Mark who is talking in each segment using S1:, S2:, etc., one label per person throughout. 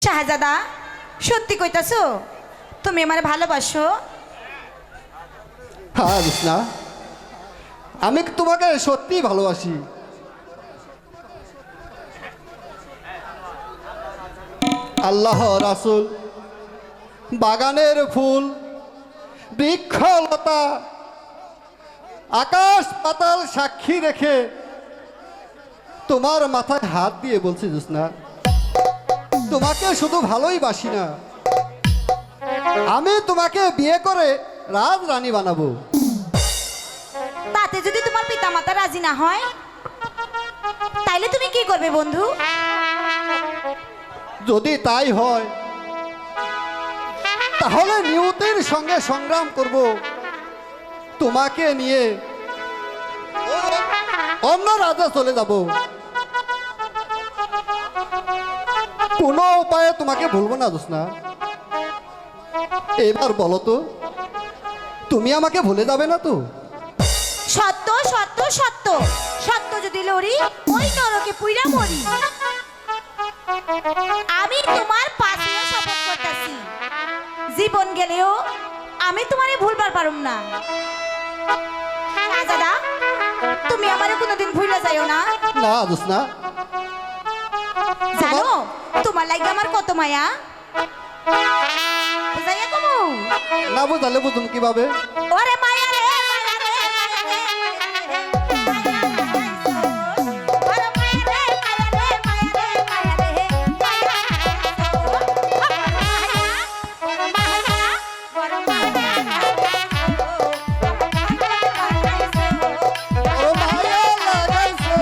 S1: শাহজাদা সত্যি কইতাছো তুমি আমারে ভালোবাসো?
S2: হ্যাঁ জোৎস্না, আমি তোমাকে সত্যি ভালোবাসি। আল্লাহ রাসূল, বাগানের ফুল, বৃক্ষলতা, আকাশ পাতাল সাক্ষী রেখে তোমার মাথায় হাত দিয়ে বলছি জোৎস্না, তোমাকে শুধু ভালোই বাসি না, আমি তোমাকে বিয়ে করে রাজরানী বানাবো।
S1: তাতে যদি তোমার পিতামাতা রাজি না হয় তাইলে তুমি কি করবে বন্ধু?
S2: যদি তাই হয় তাহলে নিয়তির সঙ্গে সংগ্রাম করব, তোমাকে নিয়ে অন্য রাজা চলে যাব। কোনো উপায়ে তোমাকে ভুলবো না জোৎস্না। এবার বলো তো, তুমি আমাকে ভুলে যাবে না তো?
S1: সত্য সত্য সত্য সত্য যদি লড়ি ওই নরকে পুইরা মরি। আমি তোমার পাশে শপথ করতেছি, জীবন গেলেও আমি তোমারে ভুলবার পারুম না। দাদা তুমি আমারে কোনোদিন ভুলে যাইও না।
S2: না জোৎস্না,
S1: জানো তোমার লাগে আমার কত মায়া, বুঝাইয়া কমু?
S2: না বুঝালে বুঝুম কিভাবে?
S1: ওরে মায়া রে মায়া রে মায়া রে
S2: ও মায়া লাগাইছো,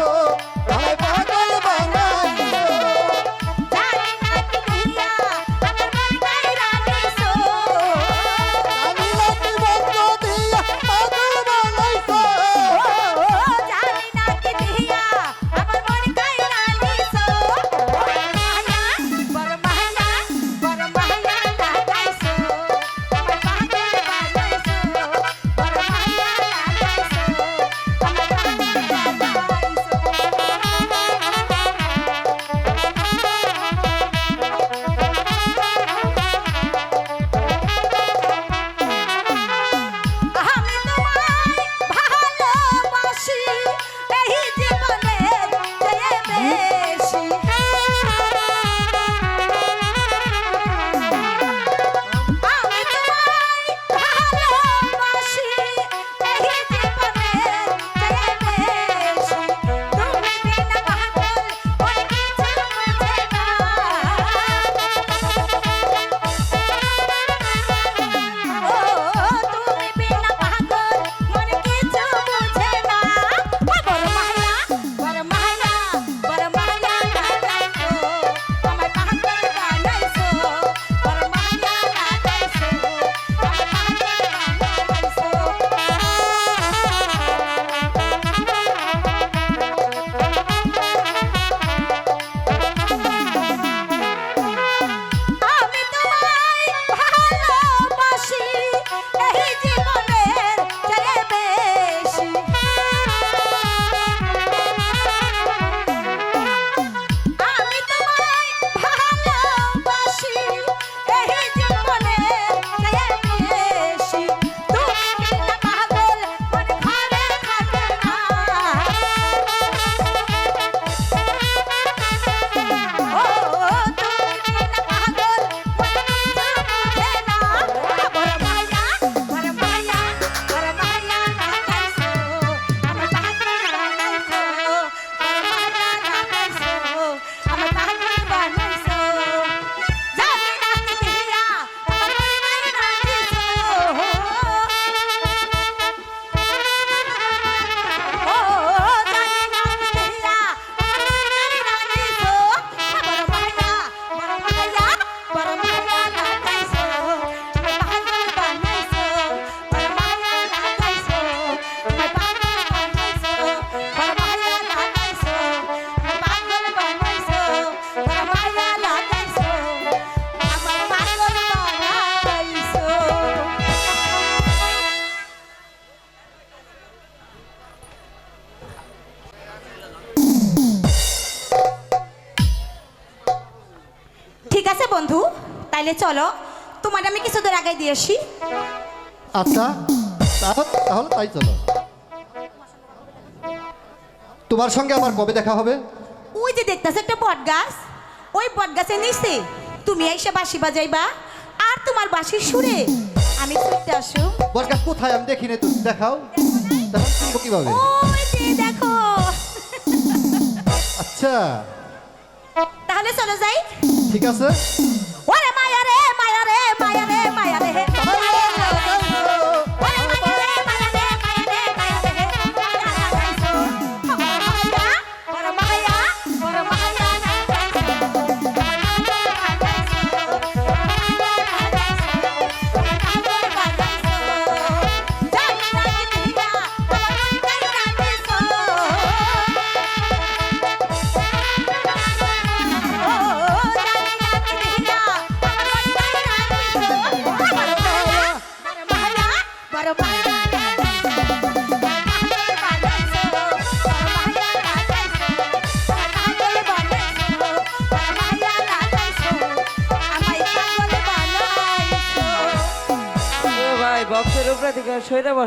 S2: আমায় পাগল বানাইছো। জানি না কি বন্ধ দিয়া
S1: বন্ধু, তাইলে চলো তোমার আমি কিছু দূর আগে দিয়ে আসি।
S2: আচ্ছা, তাহলে তাই চলো। তোমার সঙ্গে আমার কবে দেখা হবে?
S1: ওই যে দেখতেছ একটা বট গাছ, ওই বট গাছের নিচে তুমি এসে বাঁশি বাজাইবা, আর তোমার বাঁশির সুরে আমি ছুটতে আসো।
S2: বরগাছ কোথায় আমি দেখিনি, তুমি দেখাও। তখন শুনবো কিভাবে?
S1: ওই যে দেখো।
S2: আচ্ছা
S1: তাহলে চলো যাই।
S2: ঠিক আছে।
S1: ওরে মায়া রে মায়া রে মায়া রে মায়া রে
S3: ভাই বক্সের উপরে থেকে সইরে